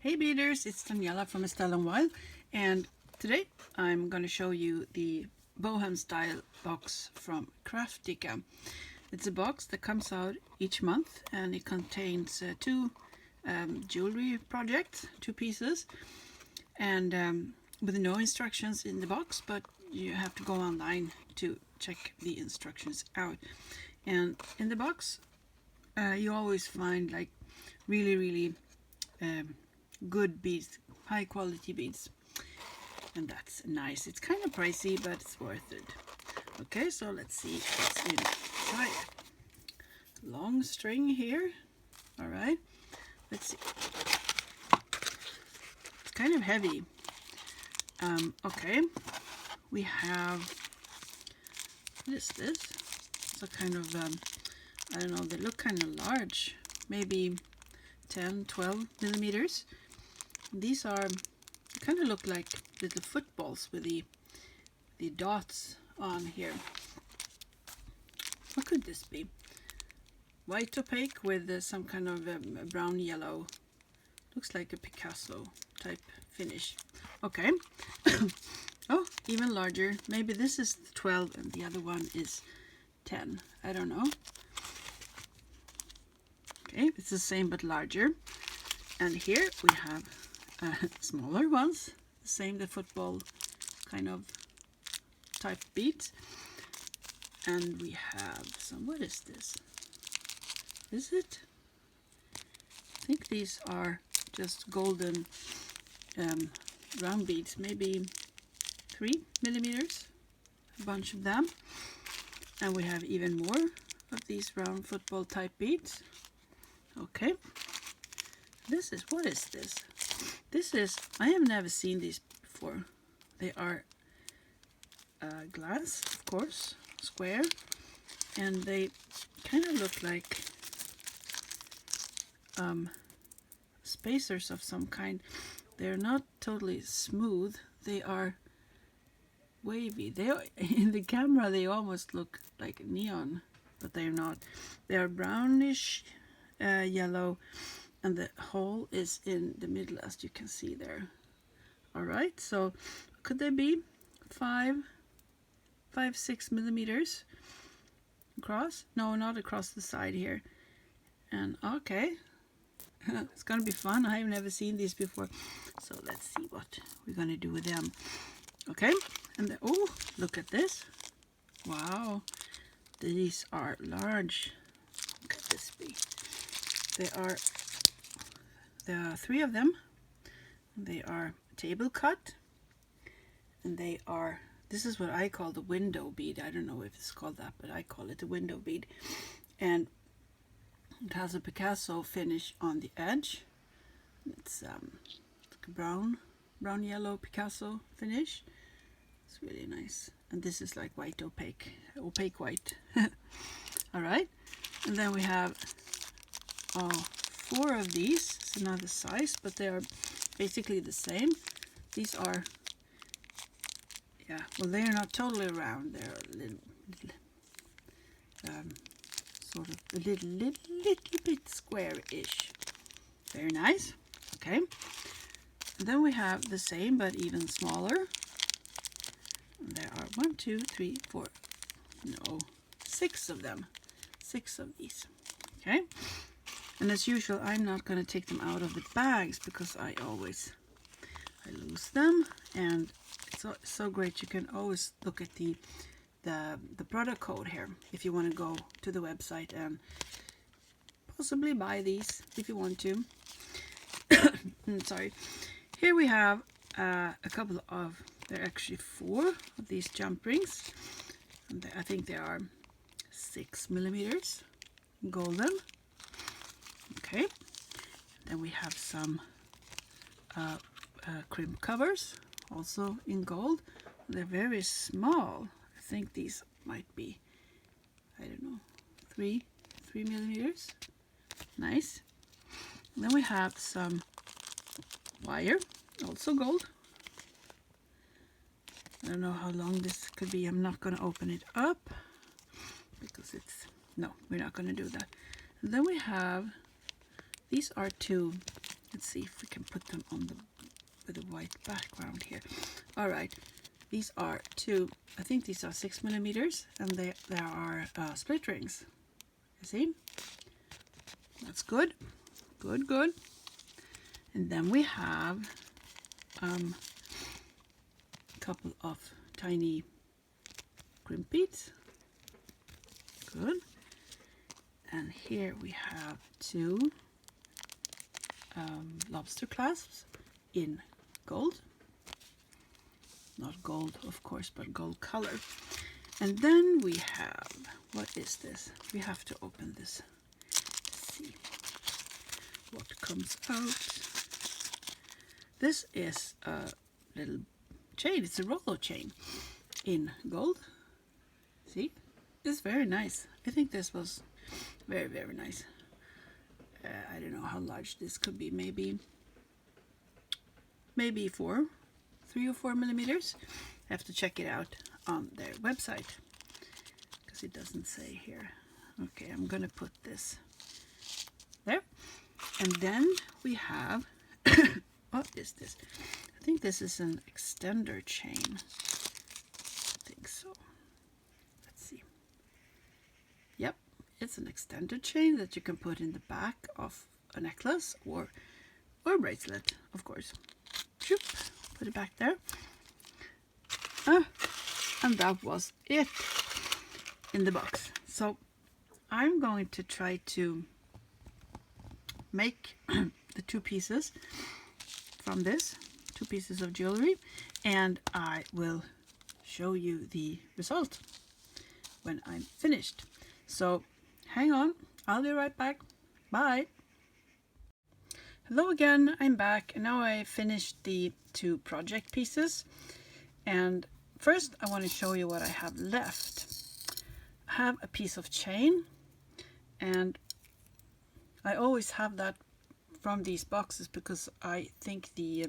Hey beaders, it's Daniella from Estelle and Wild, and today I'm going to show you the Bohem style box from Craftica. It's a box that comes out each month and it contains two jewelry projects, two pieces, and with no instructions in the box, but you have to go online to check the instructions out. And in the box you always find like really good beads, high quality beads, and that's nice. It's kind of pricey, but it's worth it. Okay, so let's see what's inside. Long string here. All right, let's see. It's kind of heavy. Okay, we have, what is this? It's a kind of I don't know, they look kind of large, maybe 10-12 millimeters. These are, kind of look like little footballs with the dots on here. What could this be? White opaque with some kind of brown yellow. Looks like a Picasso type finish. Okay. Oh, even larger. Maybe this is 12 and the other one is 10. I don't know. Okay, it's the same but larger. And here we have smaller ones, the same, the football kind of type beads. And we have some, what is this? Is it? I think these are just golden round beads, maybe 3 millimeters, a bunch of them. And we have even more of these round football type beads. Okay. This is, what is this? This is, I have never seen these before. They are glass, of course, square, and they kind of look like spacers of some kind. They're not totally smooth. They are wavy. They are, in the camera they almost look like neon, but they're not. They are brownish yellow, and the hole is in the middle, as you can see there. All right, so could they be 5-6 millimeters across? No, not across the side here. And okay, it's gonna be fun. I have never seen these before, so let's see what we're gonna do with them. Okay, and oh, look at this. Wow, these are large. Look at this bead. There are 3 of them. They are table cut, and they are, this is what I call the window bead. I don't know if it's called that, but I call it the window bead. And it has a Picasso finish on the edge. It's like a brown yellow Picasso finish. It's really nice. And this is like white opaque white. All right, and then we have 4 of these. It's another size, but they are basically the same. These are, yeah, well, they are not totally round. They're a little sort of a little bit square-ish. Very nice. Okay. And then we have the same but even smaller. And there are 1, 2, 3, 4, no, 6 of them. 6 of these. Okay. And as usual, I'm not going to take them out of the bags because I lose them. And it's so great. You can always look at the product code here if you want to go to the website and possibly buy these if you want to. Sorry. Here we have a couple of, there are actually 4 of these jump rings. And I think they are 6 millimeters golden. Okay, then we have some crimp covers, also in gold. They're very small. I think these might be, I don't know, 3 millimeters. Nice. And then we have some wire, also gold. I don't know how long this could be. I'm not going to open it up because it's, no, we're not going to do that. And then we have, these are 2 Let's see if we can put them on the with a white background here. All right, these are two. I think these are 6 millimeters, and there are split rings. You see? That's good. Good, good. And then we have a couple of tiny crimp beads. Good. And here we have two lobster clasps in gold. Not gold, of course, but gold color. And then we have, what is this? We have to open this to see what comes out. This is a little chain. It's a Rollo chain in gold. See? It's very nice. I think this was very, very nice. I don't know how large this could be. Maybe 3 or 4 millimeters. I have to check it out on their website because it doesn't say here. Okay, I'm gonna put this there. And then we have, what is this? I think this is an extender chain. I think so. Let's see. Yep, it's an extended chain that you can put in the back of a necklace or a bracelet, of course. Shoop, put it back there. And that was it in the box. So I'm going to try to make the 2 pieces from this, 2 pieces of jewelry, and I will show you the result when I'm finished. So hang on, I'll be right back. Bye. Hello again, I'm back, and now I finished the 2 project pieces. And first I want to show you what I have left. I have a piece of chain, and I always have that from these boxes because I think the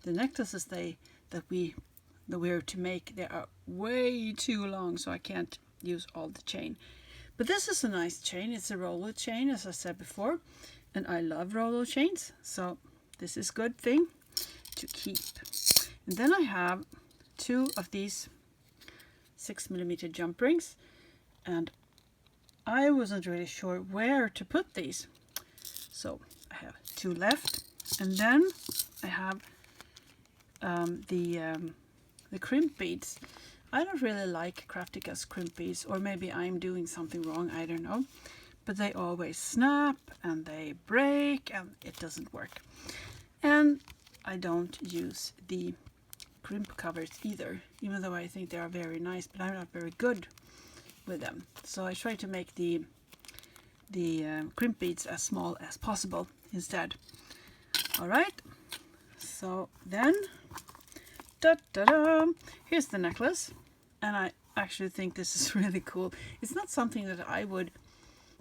necklaces that we're to make, they are way too long, so I can't use all the chain. But this is a nice chain. It's a Rollo chain, as I said before, and I love Rollo chains, so this is a good thing to keep. And then I have 2 of these 6 millimeter jump rings, and I wasn't really sure where to put these, so I have 2 left. And then I have the crimp beads. I don't really like Craftica's crimp beads, or maybe I'm doing something wrong, I don't know, but they always snap and they break and it doesn't work. And I don't use the crimp covers either, even though I think they are very nice, but I'm not very good with them. So I try to make the crimp beads as small as possible instead. All right, so then here's the necklace, and I actually think this is really cool. It's not something that I would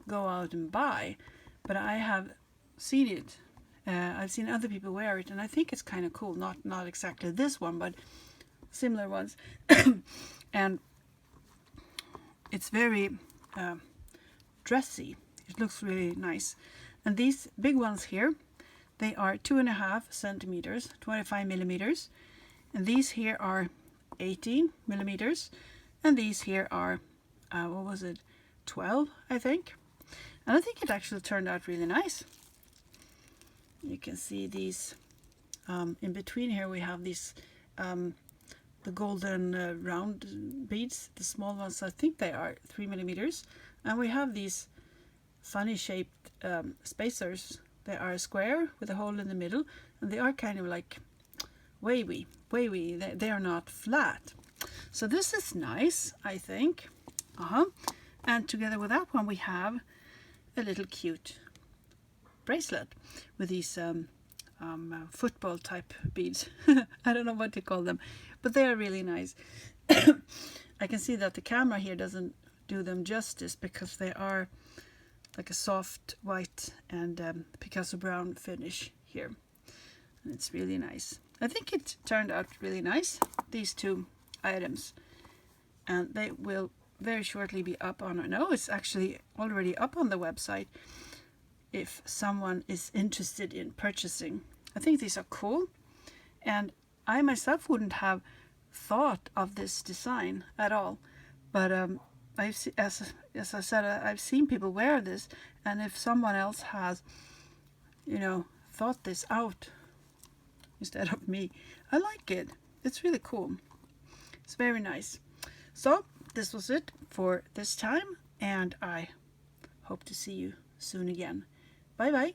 go out and buy, but I have seen it. I've seen other people wear it, and I think it's kind of cool. Not exactly this one, but similar ones. And it's very dressy. It looks really nice. And these big ones here, they are 2.5 centimeters, 25 millimeters. And these here are 18 millimeters. And these here are, what was it, 12, I think. And I think it actually turned out really nice. You can see these in between here. We have these the golden round beads, the small ones. I think they are 3 millimeters, and we have these funny shaped spacers. They are square with a hole in the middle, and they are kind of like wavy. They are not flat. So this is nice, I think. And together with that one, we have a little cute bracelet with these football type beads. I don't know what to call them, but they are really nice. I can see that the camera here doesn't do them justice because they are like a soft white and Picasso brown finish here, and it's really nice. I think it turned out really nice, these 2 items, and they will very shortly be up on, no, it's actually already up on the website. if someone is interested in purchasing. I think these are cool, and I myself wouldn't have thought of this design at all, but as I said, I've seen people wear this, and if someone else has, thought this out instead of me, I like it. It's really cool. It's very nice. So this was it for this time, and I hope to see you soon again. Bye bye.